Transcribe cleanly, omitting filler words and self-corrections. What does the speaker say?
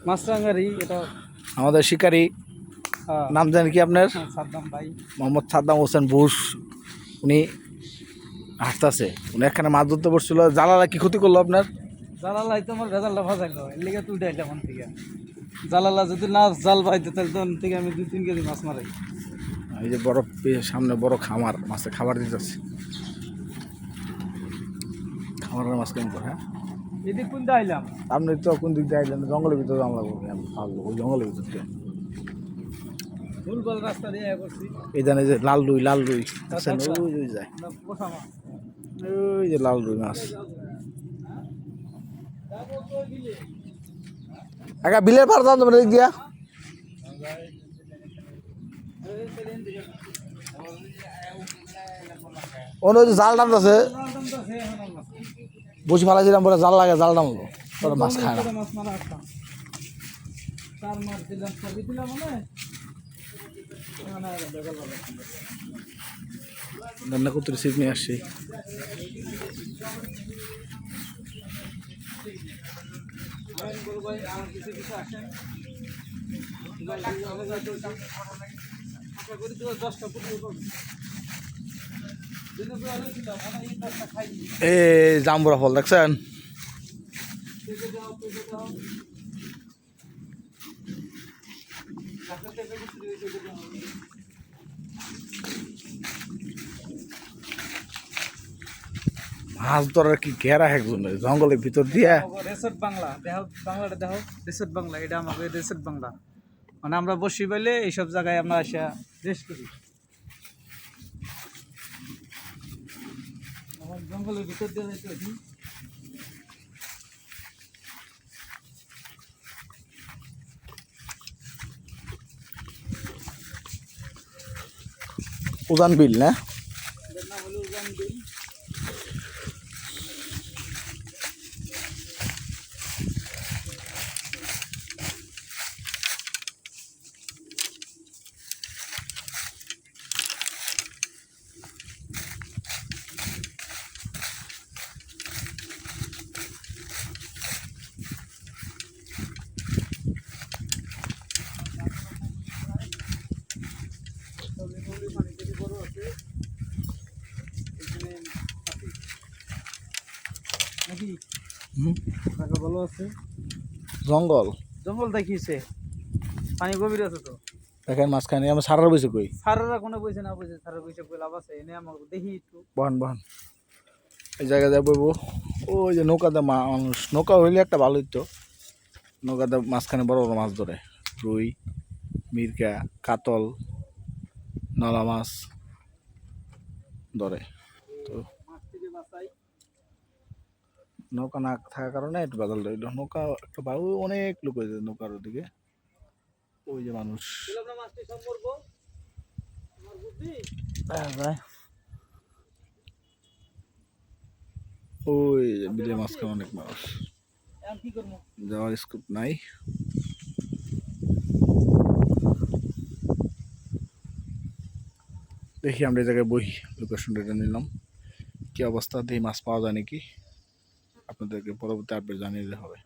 মাছরাঙারি এটা আমাদের শিকারী নাম জানেন কি আপনার? সাদ্দাম ভাই, মোহাম্মদ সাদ্দাম হোসেন বুশ। উনি হাসতেছে, উনি একখানে মাছ ধরতে পড়ছিল। জালালা কি ক্ষতি করলো আপনার? জালালাই তো আমার ভেজালটা ভাজাইলো, এর লেগে তুই ডাইলাম ওখান থেকে। জালালা যদি না জাল পাইতো তাহলে তো ওখান থেকে আমি 2-3 কেজি মাছ মারাই। এই যে বড় সামনে বড় খামার, মাছে খাবার দিতেছে। খামারের মাছ কেমন করে? হ্যাঁ, এদিক কোন দাইলাম আপনি তো কোন দিক দিয়ে আইলেন? জঙ্গলের ভিতরে আমরা পারবো ওই জঙ্গলের ভিতর দিয়ে। ভুলভাল রাস্তা দিয়ে করছি। এই জানে যে লাল রুই, লাল রুই দেখছেন? ওই যায়, পোষা মাছ। ওই যে লাল রুই মাছ। একা বিলের পার যান তোমার দিক দিয়া। অন্য যে জাল টানতেছে, বসে ফেলাইছিলাম পরে জাল লাগে, জাল টানলো পরে মাছ খায় না। রান্না করতে রিসিভ নিয়ে আসছি। এই জাম্বুরা ফল দেখছেন? মাছ ধরার কি ঘেরা একজন জঙ্গলের ভিতর দিয়া। রেসর্ট বাংলা দেখো, বাংলাটা দেখো, রেসর্ট বাংলা, এটা আমাকে রেসর্ট বাংলা। মানে আমরা বসি পাইলে এইসব জায়গায় আমরা আসা রেস্ট করি। আমার জঙ্গলের ভিতর দিয়ে যাইতে হইছি। উজান বিল না? এটার নাম হলো উজান বিল। নাকি জায়গা ভালো আছে? জঙ্গল জঙ্গল দেখিয়েছে, পানি গভীর আছে তো। দেখেন মাঝখানে আমার সারার বসে কই। সারারা কোনো বইছে না বইছে, সারা বইছে কই লাভ আছে? এনে আমার দেখি একটু। বহন বহন এই জায়গায় যা বইবো। ওই যে নৌকাতে মানুষ, নৌকা হইলে একটা ভালোই তো। নৌকাতে মাঝখানে বড় বড় মাছ ধরে, রুই, মিরকা, কাতল, নলা মাছ ধরে। তো নৌকা না থাকার কারণে একটু বাদল রইল। নৌকা একটা বাবু, অনেক লোক হয়েছে নৌকার ওদিকে। ওই যে মানুষ ওই বিলে মাঝখানে অনেক মানুষ, যাওয়ার স্কোপ নাই। দেখি আমরা এই জায়গায় বই লোকেশনটা নিলাম, কি অবস্থা, দেখি মাছ পাওয়া যায় নাকি। আপনাদেরকে পরবর্তী আপডেট জানিয়ে দিতে হবে।